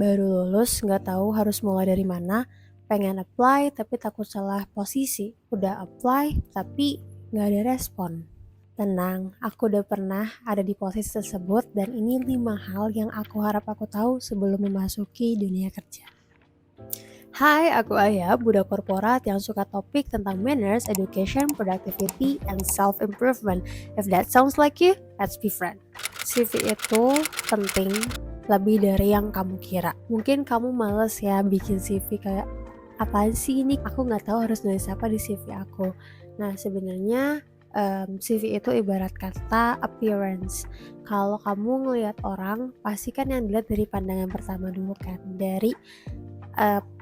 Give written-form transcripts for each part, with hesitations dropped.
Baru lulus, nggak tahu harus mulai dari mana, pengen apply tapi takut salah posisi, udah apply tapi nggak ada respon. Tenang, aku udah pernah ada di posisi tersebut dan ini 5 hal yang aku harap aku tahu sebelum memasuki dunia kerja. Hai, aku Aya, budak korporat yang suka topik tentang manners, education, productivity, and self-improvement. If that sounds like you, let's be friends. CV itu penting lebih dari yang kamu kira. Mungkin kamu males ya bikin CV kayak, apaan sih ini? Aku nggak tahu harus nulis apa di CV aku. Nah, sebenarnya CV itu ibarat kata appearance. Kalau kamu ngelihat orang, pasti kan yang dilihat dari pandangan pertama dulu kan, dari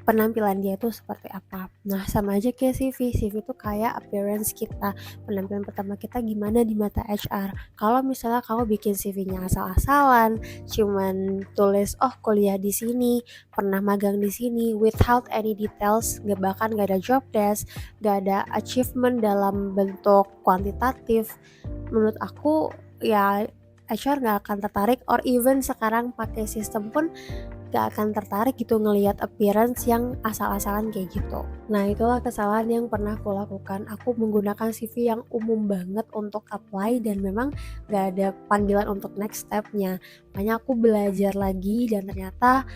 penampilan dia itu seperti apa. Nah, sama aja kayak CV. CV itu kayak appearance kita, penampilan pertama kita gimana di mata HR. Kalau misalnya kamu bikin CV-nya asal-asalan, cuman tulis, oh kuliah di sini, pernah magang di sini, without any details, bahkan gak ada job desk, gak ada achievement dalam bentuk kuantitatif, menurut aku ya HR gak akan tertarik, or even sekarang pakai sistem pun gak akan tertarik gitu ngelihat appearance yang asal-asalan kayak gitu. Nah, itulah kesalahan yang pernah aku lakukan. Aku menggunakan CV yang umum banget untuk apply dan memang gak ada panggilan untuk next step-nya. Makanya aku belajar lagi dan ternyata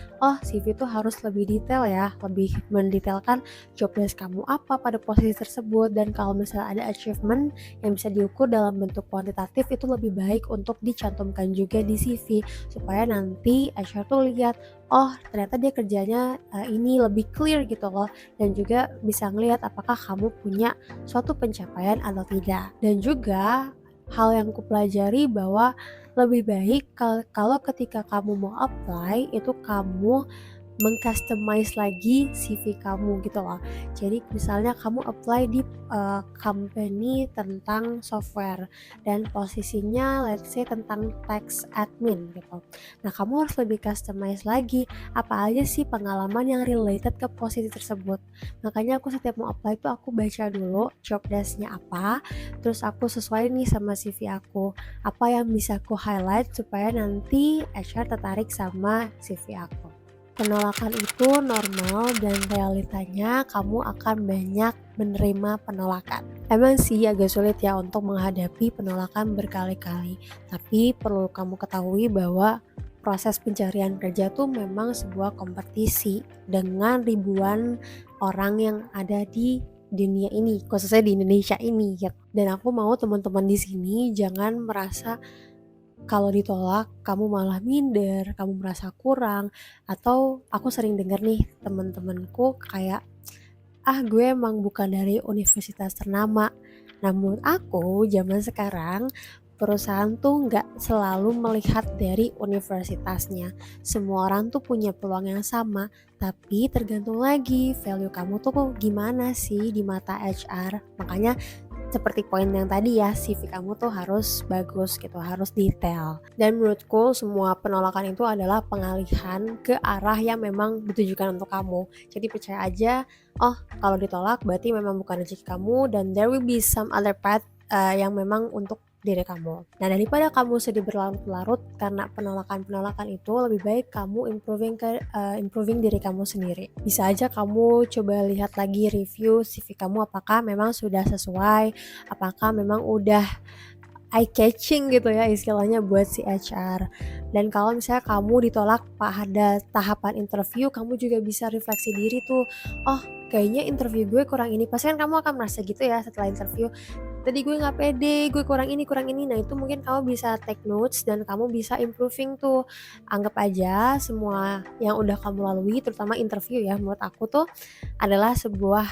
CV itu harus lebih detail ya, lebih mendetailkan job desk kamu apa pada posisi tersebut, dan kalau misalnya ada achievement yang bisa diukur dalam bentuk kuantitatif itu lebih baik untuk dicantumkan juga di CV supaya nanti HR tuh lihat, ternyata dia kerjanya ini lebih clear gitu loh, dan juga bisa ngelihat apakah kamu punya suatu pencapaian atau tidak. Dan juga hal yang kupelajari bahwa lebih baik kalau ketika kamu mau apply itu kamu meng-customize lagi CV kamu gitu loh. Jadi misalnya kamu apply di company tentang software dan posisinya let's say tentang tax admin gitu. Nah, kamu harus lebih customize lagi apa aja sih pengalaman yang related ke posisi tersebut. Makanya aku setiap mau apply tuh aku baca dulu job desk-nya apa, terus aku sesuai nih sama CV aku. Apa yang bisa aku highlight supaya nanti HR tertarik sama CV aku. Penolakan itu normal dan realitanya kamu akan banyak menerima penolakan. Emang sih agak sulit ya untuk menghadapi penolakan berkali-kali, tapi perlu kamu ketahui bahwa proses pencarian kerja tuh memang sebuah kompetisi dengan ribuan orang yang ada di dunia ini, khususnya di Indonesia ini gitu. Dan aku mau teman-teman di sini jangan merasa kalau ditolak kamu malah minder, kamu merasa kurang, atau aku sering denger nih temen-temenku kayak, gue emang bukan dari universitas ternama. Nah, menurut aku zaman sekarang perusahaan tuh nggak selalu melihat dari universitasnya. Semua orang tuh punya peluang yang sama, tapi tergantung lagi value kamu tuh gimana sih di mata HR. Makanya seperti poin yang tadi ya, CV kamu tuh harus bagus gitu, harus detail. Dan menurutku semua penolakan itu adalah pengalihan ke arah yang memang ditujukan untuk kamu. Jadi percaya aja, kalau ditolak berarti memang bukan rezeki kamu dan there will be some other path yang memang untuk diri kamu. Nah, daripada kamu sedih berlarut-larut karena penolakan-penolakan itu, lebih baik kamu improving diri kamu sendiri. Bisa aja kamu coba lihat lagi review CV kamu apakah memang sudah sesuai, apakah memang udah eye catching gitu ya istilahnya buat si HR. Dan kalau misalnya kamu ditolak pada tahapan interview, kamu juga bisa refleksi diri tuh, kayaknya interview gue kurang ini. Pasti kan kamu akan merasa gitu ya setelah interview, tadi gue nggak pede, gue kurang ini. Nah, itu mungkin kamu bisa take notes dan kamu bisa improving tuh. Anggap aja semua yang udah kamu lalui, terutama interview ya, menurut aku tuh adalah sebuah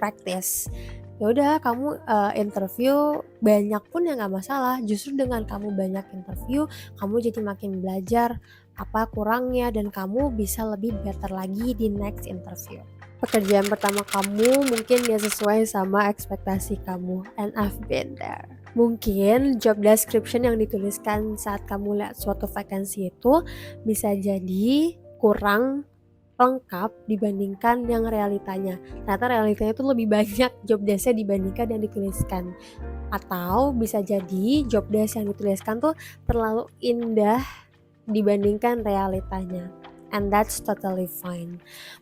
practice. Ya udah kamu interview banyak pun ya nggak masalah. Justru dengan kamu banyak interview, kamu jadi makin belajar apa kurangnya dan kamu bisa lebih better lagi di next interview. Pekerjaan pertama kamu mungkin gak sesuai sama ekspektasi kamu, and I've been there. Mungkin job description yang dituliskan saat kamu lihat suatu vacancy itu bisa jadi kurang lengkap dibandingkan yang realitanya. Ternyata realitanya itu lebih banyak job desk-nya dibandingkan yang dituliskan. Atau bisa jadi job desk yang dituliskan tuh terlalu indah dibandingkan realitanya. and that's totally fine.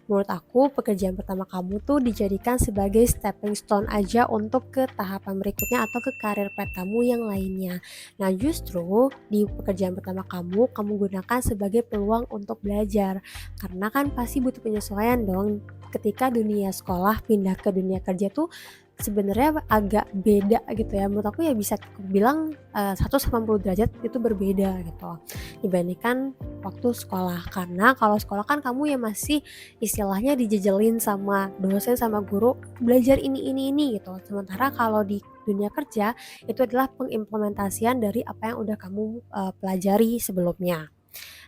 Menurut aku, pekerjaan pertama kamu tuh dijadikan sebagai stepping stone aja untuk ke tahapan berikutnya atau ke karir path kamu yang lainnya. Nah, justru di pekerjaan pertama kamu gunakan sebagai peluang untuk belajar. Karena kan pasti butuh penyesuaian dong ketika dunia sekolah pindah ke dunia kerja tuh sebenarnya agak beda gitu ya. Menurut aku ya bisa bilang 180 derajat itu berbeda gitu dibandingkan waktu sekolah. Karena kalau sekolah kan kamu ya masih istilahnya dijejelin sama dosen sama guru belajar ini gitu. Sementara kalau di dunia kerja itu adalah pengimplementasian dari apa yang udah kamu pelajari sebelumnya.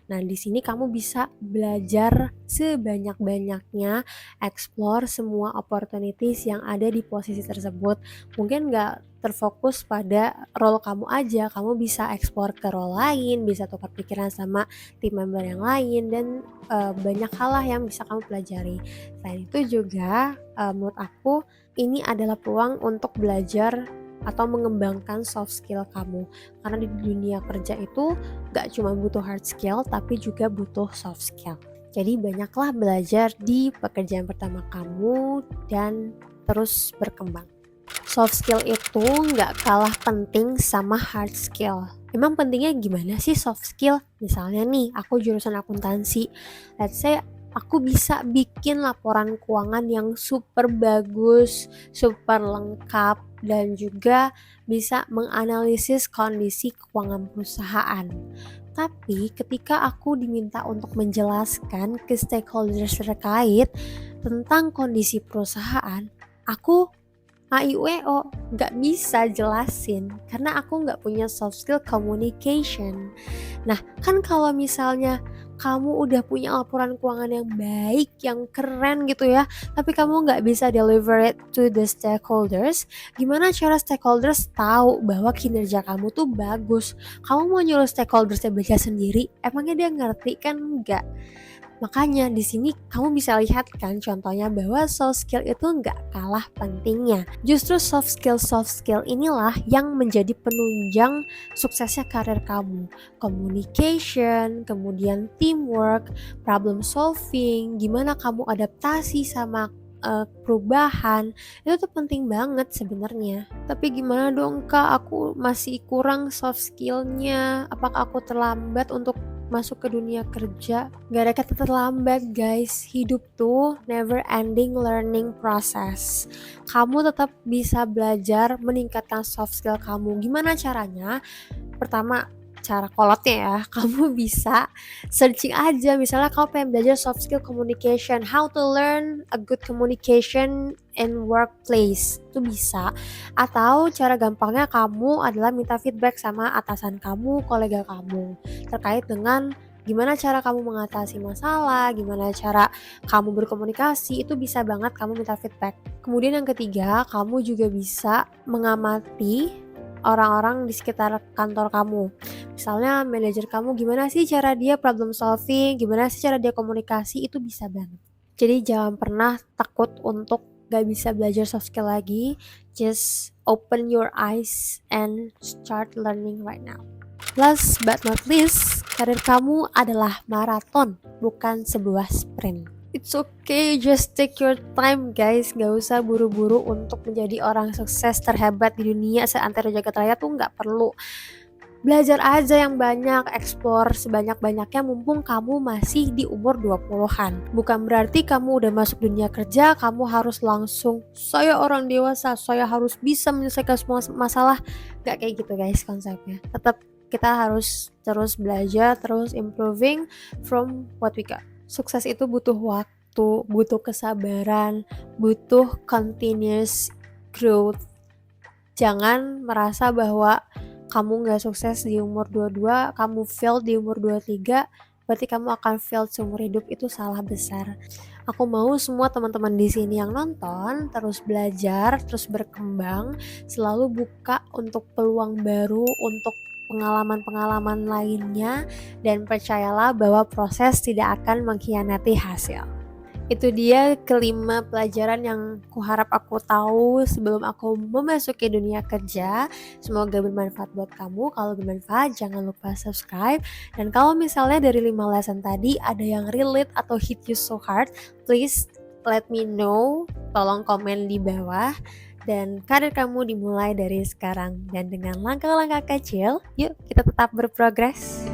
Nah, di sini kamu bisa belajar sebanyak-banyaknya, explore semua opportunities yang ada di posisi tersebut. Mungkin nggak terfokus pada role kamu aja, kamu bisa explore ke role lain, bisa tukar pikiran sama tim member yang lain, dan banyak hal lah yang bisa kamu pelajari. Selain itu juga, menurut aku ini adalah peluang untuk belajar atau mengembangkan soft skill kamu. Karena di dunia kerja itu gak cuma butuh hard skill, tapi juga butuh soft skill. Jadi banyaklah belajar di pekerjaan pertama kamu dan terus berkembang. Soft skill itu gak kalah penting sama hard skill. Emang pentingnya gimana sih soft skill? Misalnya nih, aku jurusan akuntansi. Let's say aku bisa bikin laporan keuangan yang super bagus, super lengkap, dan juga bisa menganalisis kondisi keuangan perusahaan. Tapi ketika aku diminta untuk menjelaskan ke stakeholders terkait tentang kondisi perusahaan, aku AIWO gak bisa jelasin karena aku gak punya soft skill communication. Nah, kan kalau misalnya kamu udah punya laporan keuangan yang baik, yang keren gitu ya, tapi kamu gak bisa deliver it to the stakeholders, gimana cara stakeholders tahu bahwa kinerja kamu tuh bagus? Kamu mau nyuruh stakeholdersnya baca sendiri, emangnya dia ngerti? Kan enggak. Makanya di sini kamu bisa lihat kan contohnya bahwa soft skill itu nggak kalah pentingnya. Justru soft skill inilah yang menjadi penunjang suksesnya karir kamu. Communication, kemudian teamwork, problem solving, gimana kamu adaptasi sama perubahan, itu tuh penting banget sebenarnya. Tapi gimana dong Kak, aku masih kurang soft skillnya. Apakah aku terlambat untuk masuk ke dunia kerja? Gak ada kata terlambat guys, hidup tuh never ending learning process. Kamu tetap bisa belajar meningkatkan soft skill kamu. Gimana caranya? Pertama, cara kolotnya ya, kamu bisa searching aja, misalnya kamu pengen belajar soft skill communication, how to learn a good communication in workplace, itu bisa. Atau cara gampangnya kamu adalah minta feedback sama atasan kamu, kolega kamu, terkait dengan gimana cara kamu mengatasi masalah, gimana cara kamu berkomunikasi, itu bisa banget kamu minta feedback. Kemudian yang ketiga, kamu juga bisa mengamati orang-orang di sekitar kantor kamu. Misalnya manajer kamu, gimana sih cara dia problem solving, gimana sih cara dia komunikasi, itu bisa banget. Jadi jangan pernah takut untuk gak bisa belajar soft skill lagi. Just open your eyes and start learning right now. Last but not least, karir kamu adalah maraton, bukan sebuah sprint. It's okay, just take your time guys. Gak usah buru-buru untuk menjadi orang sukses terhebat di dunia seantero jagat raya tuh gak perlu. Belajar aja yang banyak, explore sebanyak-banyaknya mumpung kamu masih di umur 20-an. Bukan berarti kamu udah masuk dunia kerja, kamu harus langsung, saya orang dewasa, saya harus bisa menyelesaikan semua masalah. Gak kayak gitu guys konsepnya. Tetap kita harus terus belajar, terus improving from what we got. Sukses itu butuh waktu, butuh kesabaran, butuh continuous growth. Jangan merasa bahwa kamu gak sukses di umur 22, kamu fail di umur 23, berarti kamu akan fail seumur hidup. Itu salah besar. Aku mau semua teman-teman di sini yang nonton terus belajar, terus berkembang, selalu buka untuk peluang baru, untuk pengalaman-pengalaman lainnya, dan percayalah bahwa proses tidak akan mengkhianati hasil. Itu dia kelima pelajaran yang kuharap aku tahu sebelum aku memasuki dunia kerja. Semoga bermanfaat buat kamu. Kalau bermanfaat, jangan lupa subscribe. Dan kalau misalnya dari 5 lesson tadi ada yang relate atau hit you so hard, please let me know. Tolong komen di bawah. Dan karir kamu dimulai dari sekarang. Dan dengan langkah-langkah kecil, yuk kita tetap berprogres.